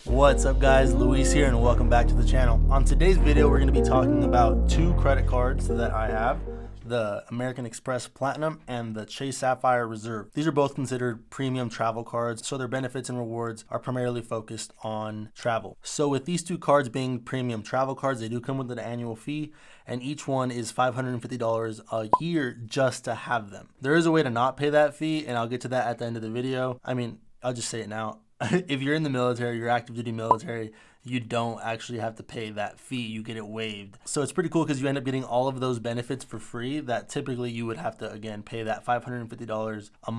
What's up guys, Luis here and welcome back to the channel. On today's video we're going to be talking about two credit cards that I have, the American Express Platinum and the Chase Sapphire Reserve. These are both considered premium travel cards, so their benefits and rewards are primarily focused on travel. So with these two cards being premium travel cards, they do come with an annual fee, and each one is $550 a year just to have them. There is a way to not pay that fee, and I'll get to that at the end of the video. I'll just say it now. If you're in the military, you're active duty military, you don't actually have to pay that fee. You get it waived. So it's pretty cool because you end up getting all of those benefits for free that typically you would have to, again, pay that $550 a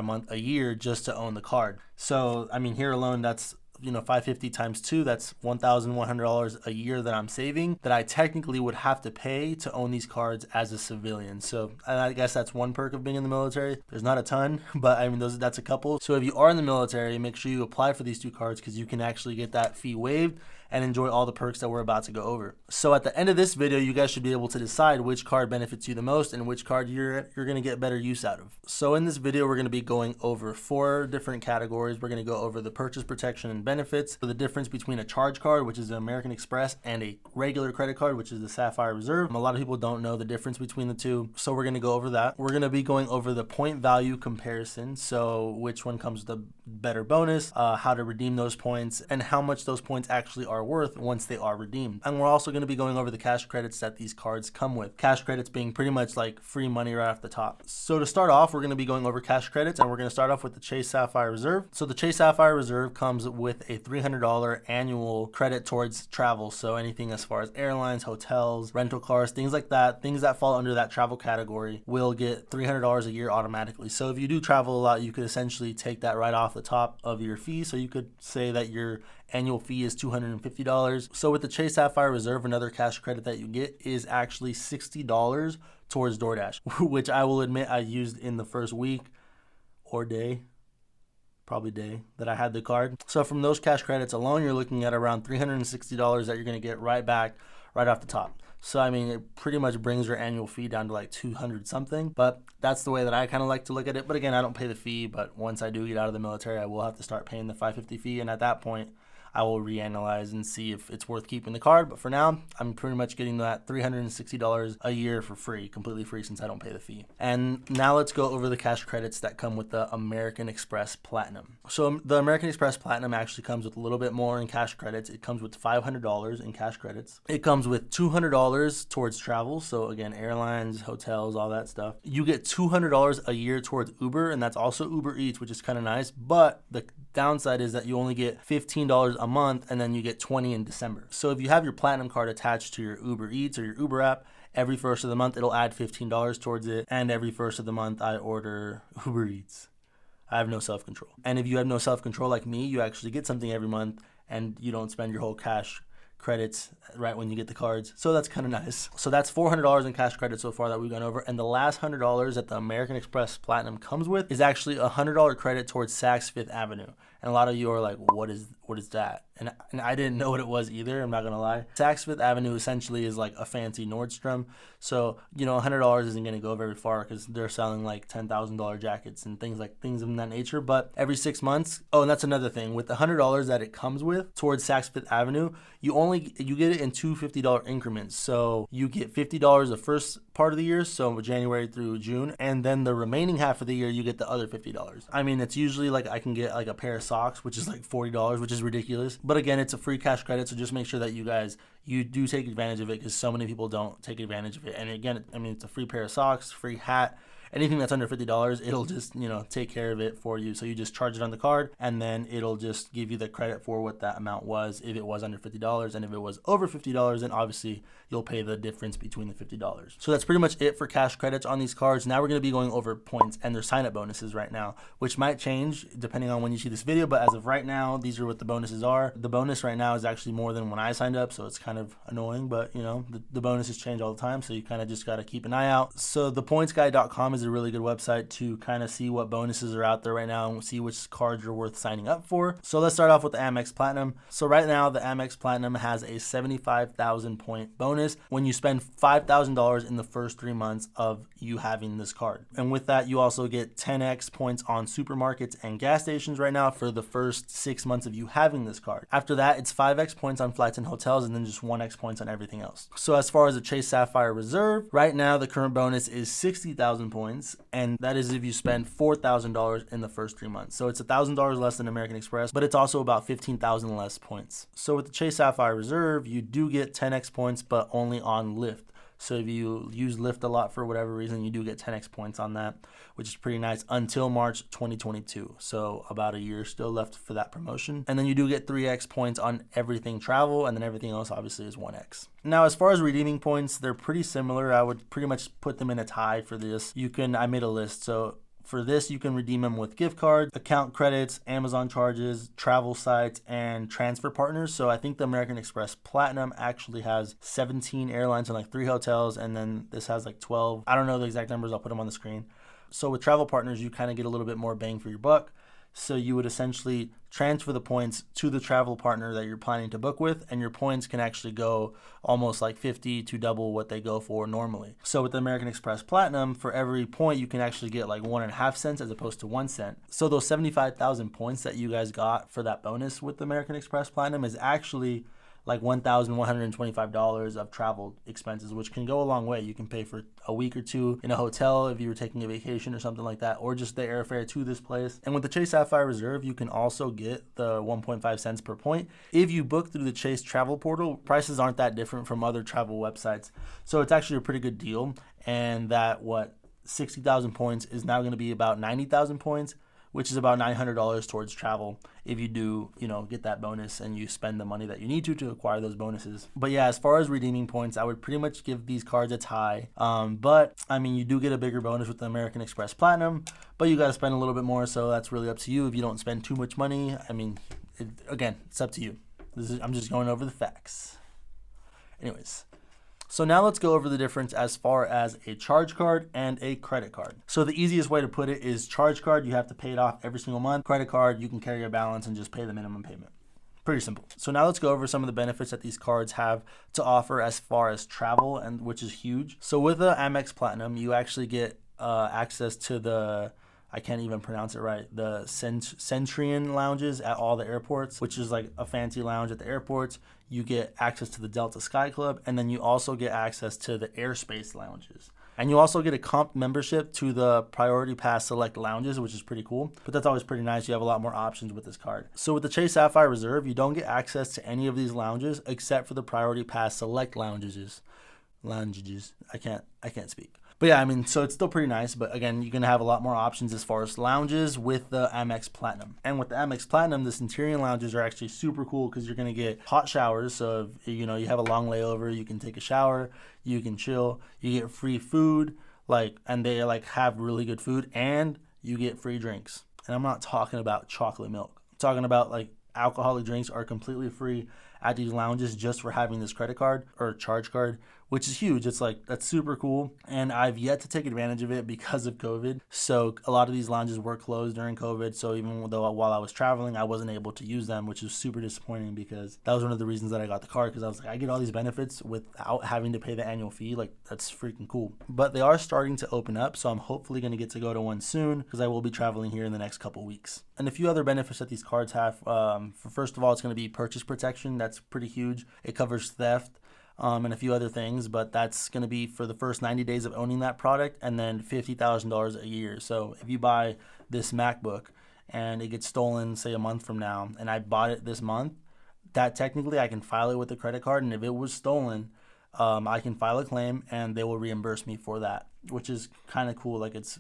month, a year just to own the card. So, here alone, that's $550 times 2, that's $1,100 a year that I'm saving that I technically would have to pay to own these cards as a civilian. So I guess that's one perk of being in the military. There's not a ton, but that's a couple. So if you are in the military, make sure you apply for these two cards because you can actually get that fee waived and enjoy all the perks that we're about to go over. So at the end of this video, you guys should be able to decide which card benefits you the most and which card you're gonna get better use out of. So in this video, we're gonna be going over 4 different categories. We're gonna go over the purchase protection and benefits, the difference between a charge card, which is the American Express, and a regular credit card, which is the Sapphire Reserve. A lot of people don't know the difference between the two, so we're gonna go over that. We're gonna be going over the point value comparison, so which one comes with the better bonus, how to redeem those points, and how much those points actually are worth once they are redeemed. And we're also going to be going over the cash credits that these cards come with. Cash credits being pretty much like free money right off the top. So to start off, we're going to be going over cash credits, and we're going to start off with the Chase Sapphire Reserve. So the Chase Sapphire Reserve comes with a $300 annual credit towards travel. So anything as far as airlines, hotels, rental cars, things like that, things that fall under that travel category will get $300 a year automatically. So if you do travel a lot, you could essentially take that right off the top of your fee. So you could say that your annual fee is $250. So with the Chase Sapphire Reserve, another cash credit that you get is actually $60 towards DoorDash, which I will admit I used in the first week or day, probably day, that I had the card. So from those cash credits alone, you're looking at around $360 that you're going to get right back, right off the top. So, it pretty much brings your annual fee down to like 200 something, but that's the way that I kind of like to look at it. But again, I don't pay the fee, but once I do get out of the military, I will have to start paying the $550 fee. And at that point, I will reanalyze and see if it's worth keeping the card. But for now, I'm pretty much getting that $360 a year for free, completely free, since I don't pay the fee. And now let's go over the cash credits that come with the American Express Platinum. So the American Express Platinum actually comes with a little bit more in cash credits. It comes with $500 in cash credits. It comes with $200 towards travel. So again, airlines, hotels, all that stuff. You get $200 a year towards Uber, and that's also Uber Eats, which is kind of nice. But the downside is that you only get $15 a month, and then you get $20 in December. So if you have your Platinum card attached to your Uber Eats or your Uber app, every first of the month it'll add $15 towards it, and every first of the month I order Uber Eats. I have no self-control. And if you have no self-control like me, you actually get something every month and you don't spend your whole cash credits right when you get the cards. So that's kind of nice. So that's $400 in cash credits so far that we've gone over. And the last $100 that the American Express Platinum comes with is actually a $100 credit towards Saks Fifth Avenue. And a lot of you are like, what is that? And I didn't know what it was either, I'm not gonna lie. Saks Fifth Avenue essentially is like a fancy Nordstrom. So, $100 isn't gonna go very far because they're selling like $10,000 jackets and things of that nature. But every 6 months, and that's another thing, with the $100 that it comes with towards Saks Fifth Avenue, you get it in two $50 increments. So you get $50 the first part of the year, so January through June, and then the remaining half of the year you get the other $50. It's usually like I can get like a pair of socks, which is like $40, which is ridiculous. But again, it's a free cash credit, so just make sure that you do take advantage of it, because so many people don't take advantage of it. And again, it's a free pair of socks, free hat. Anything that's under $50, it'll just, take care of it for you. So you just charge it on the card, and then it'll just give you the credit for what that amount was if it was under $50. And if it was over $50, then obviously you'll pay the difference between the $50. So that's pretty much it for cash credits on these cards. Now we're going to be going over points and their sign-up bonuses right now, which might change depending on when you see this video. But as of right now, these are what the bonuses are. The bonus right now is actually more than when I signed up, so it's kind of annoying. But, the bonuses change all the time, so you kind of just got to keep an eye out. So thepointsguy.com is is a really good website to kind of see what bonuses are out there right now and see which cards you're worth signing up for. So let's start off with the Amex Platinum. So right now, the Amex Platinum has a 75,000 point bonus when you spend $5,000 in the first 3 months of you having this card. And with that, you also get 10x points on supermarkets and gas stations right now for the first 6 months of you having this card. After that, it's 5x points on flights and hotels, and then just 1x points on everything else. So as far as the Chase Sapphire Reserve, right now the current bonus is 60,000 points, and that is if you spend $4,000 in the first 3 months. So it's $1,000 less than American Express, but it's also about 15,000 less points. So with the Chase Sapphire Reserve, you do get 10x points, but only on Lyft. So if you use Lyft a lot for whatever reason, you do get 10x points on that, which is pretty nice until March 2022. So about a year still left for that promotion. And then you do get 3x points on everything travel, and then everything else obviously is 1x. Now, as far as redeeming points, they're pretty similar. I would pretty much put them in a tie for this. I made a list. So for this, you can redeem them with gift cards, account credits, Amazon charges, travel sites, and transfer partners. So I think the American Express Platinum actually has 17 airlines and like 3 hotels, and then this has like 12. I don't know the exact numbers. I'll put them on the screen. So with travel partners, you kind of get a little bit more bang for your buck. So you would essentially transfer the points to the travel partner that you're planning to book with, and your points can actually go almost like 50 to double what they go for normally. So with the American Express Platinum, for every point, you can actually get like 1.5 cents as opposed to 1 cent. So those 75,000 points that you guys got for that bonus with the American Express Platinum is actually like $1,125 of travel expenses, which can go a long way. You can pay for a week or two in a hotel if you were taking a vacation or something like that, or just the airfare to this place. And with the Chase Sapphire Reserve, you can also get the 1.5 cents per point. If you book through the Chase travel portal, prices aren't that different from other travel websites. So it's actually a pretty good deal. And that 60,000 points is now going to be about 90,000 points, which is about $900 towards travel if you do, get that bonus and you spend the money that you need to acquire those bonuses. But yeah, as far as redeeming points, I would pretty much give these cards a tie. But I mean, you do get a bigger bonus with the American Express Platinum, but you got to spend a little bit more. So that's really up to you. If you don't spend too much money, I mean, again, it's up to you. I'm just going over the facts. Anyways. So now let's go over the difference as far as a charge card and a credit card. So the easiest way to put it is charge card, you have to pay it off every single month. Credit card, you can carry a balance and just pay the minimum payment. Pretty simple. So now let's go over some of the benefits that these cards have to offer as far as travel, and which is huge. So with the Amex Platinum, you actually get access to the, I can't even pronounce it right, the Centurion lounges at all the airports, which is like a fancy lounge at the airports. You get access to the Delta Sky Club, and then you also get access to the airspace lounges. And you also get a comp membership to the Priority Pass Select lounges, which is pretty cool. But that's always pretty nice. You have a lot more options with this card. So with the Chase Sapphire Reserve, you don't get access to any of these lounges except for the Priority Pass Select lounges. I can't speak. But yeah, I mean, so it's still pretty nice. But again, you're going to have a lot more options as far as lounges with the Amex Platinum. And with the Amex Platinum, the Centurion lounges are actually super cool because you're going to get hot showers. So if you have a long layover, you can take a shower, you can chill, you get free food, and they have really good food, and you get free drinks. And I'm not talking about chocolate milk. I'm talking about alcoholic drinks are completely free at these lounges just for having this credit card or charge card, which is huge. It's that's super cool. And I've yet to take advantage of it because of COVID. So a lot of these lounges were closed during COVID. So even though while I was traveling, I wasn't able to use them, which is super disappointing because that was one of the reasons that I got the card, because I was I get all these benefits without having to pay the annual fee. That's freaking cool. But they are starting to open up. So I'm hopefully going to get to go to one soon because I will be traveling here in the next couple weeks. And a few other benefits that these cards have. First of all, it's going to be purchase protection. That's pretty huge. It covers theft. And a few other things, but that's going to be for the first 90 days of owning that product, and then $50,000 a year. So if you buy this MacBook and it gets stolen, say a month from now, and I bought it this month, that technically I can file it with a credit card, and if it was stolen, I can file a claim and they will reimburse me for that, which is kind of cool. It's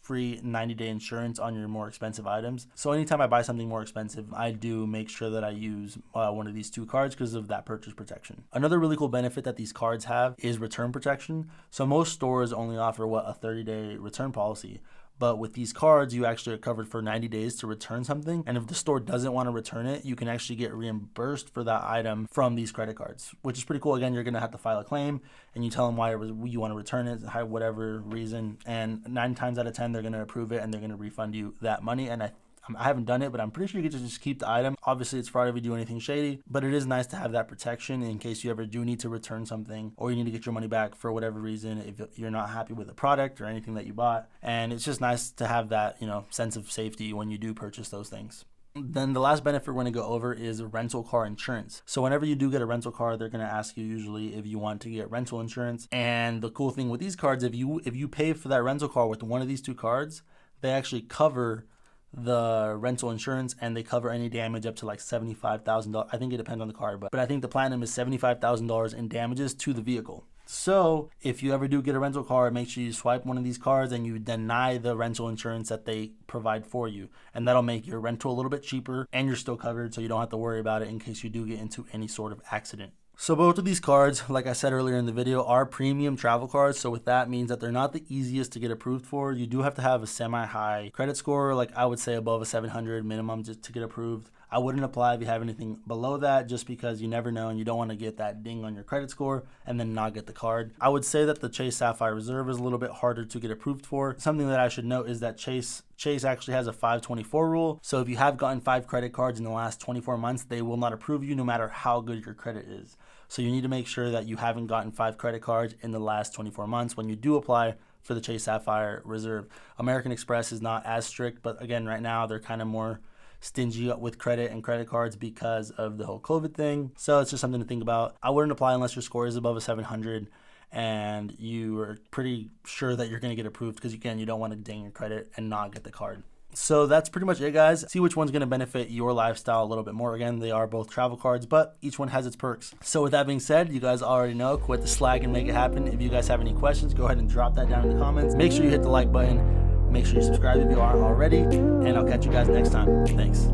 free 90-day insurance on your more expensive items. So anytime I buy something more expensive, I do make sure that I use one of these two cards because of that purchase protection. Another really cool benefit that these cards have is return protection. So most stores only offer a 30-day return policy. But with these cards, you actually are covered for 90 days to return something. And if the store doesn't want to return it, you can actually get reimbursed for that item from these credit cards, which is pretty cool. Again, you're going to have to file a claim and you tell them why you want to return it, whatever reason. And 9 times out of 10, they're going to approve it and they're going to refund you that money. And I haven't done it, but I'm pretty sure you get to just keep the item. Obviously, it's fraud if you do anything shady, but it is nice to have that protection in case you ever do need to return something or you need to get your money back for whatever reason if you're not happy with the product or anything that you bought. And it's just nice to have that, sense of safety when you do purchase those things. Then the last benefit we're going to go over is rental car insurance. So whenever you do get a rental car, they're going to ask you usually if you want to get rental insurance. And the cool thing with these cards, if you pay for that rental car with one of these 2 cards, they actually cover the rental insurance and they cover any damage up to like $75,000. I think it depends on the car, but I think the Platinum is $75,000 in damages to the vehicle. So if you ever do get a rental car, make sure you swipe one of these cards and you deny the rental insurance that they provide for you. And that'll make your rental a little bit cheaper and you're still covered, so you don't have to worry about it in case you do get into any sort of accident. So both of these cards, like I said earlier in the video, are premium travel cards. So with that means that they're not the easiest to get approved for. You do have to have a semi-high credit score, like I would say above a 700 minimum just to get approved. I wouldn't apply if you have anything below that, just because you never know and you don't want to get that ding on your credit score and then not get the card. I would say that the Chase Sapphire Reserve is a little bit harder to get approved for. Something that I should note is that Chase actually has a 524 rule. So if you have gotten 5 credit cards in the last 24 months, they will not approve you no matter how good your credit is. So you need to make sure that you haven't gotten 5 credit cards in the last 24 months when you do apply for the Chase Sapphire Reserve. American Express is not as strict, but again, right now they're kind of more stingy with credit and credit cards because of the whole COVID thing. So it's just something to think about. I wouldn't apply unless your score is above a 700 and you are pretty sure that you're going to get approved, because you don't want to ding your credit and not get the card. So that's pretty much it, guys. See which one's going to benefit your lifestyle a little bit more. Again, they are both travel cards, but each one has its perks. So with that being said, you guys already know, quit the slack and make it happen. If you guys have any questions, go ahead and drop that down in the comments. Make sure you hit the like button. Make sure you subscribe if you aren't already, and I'll catch you guys next time. Thanks.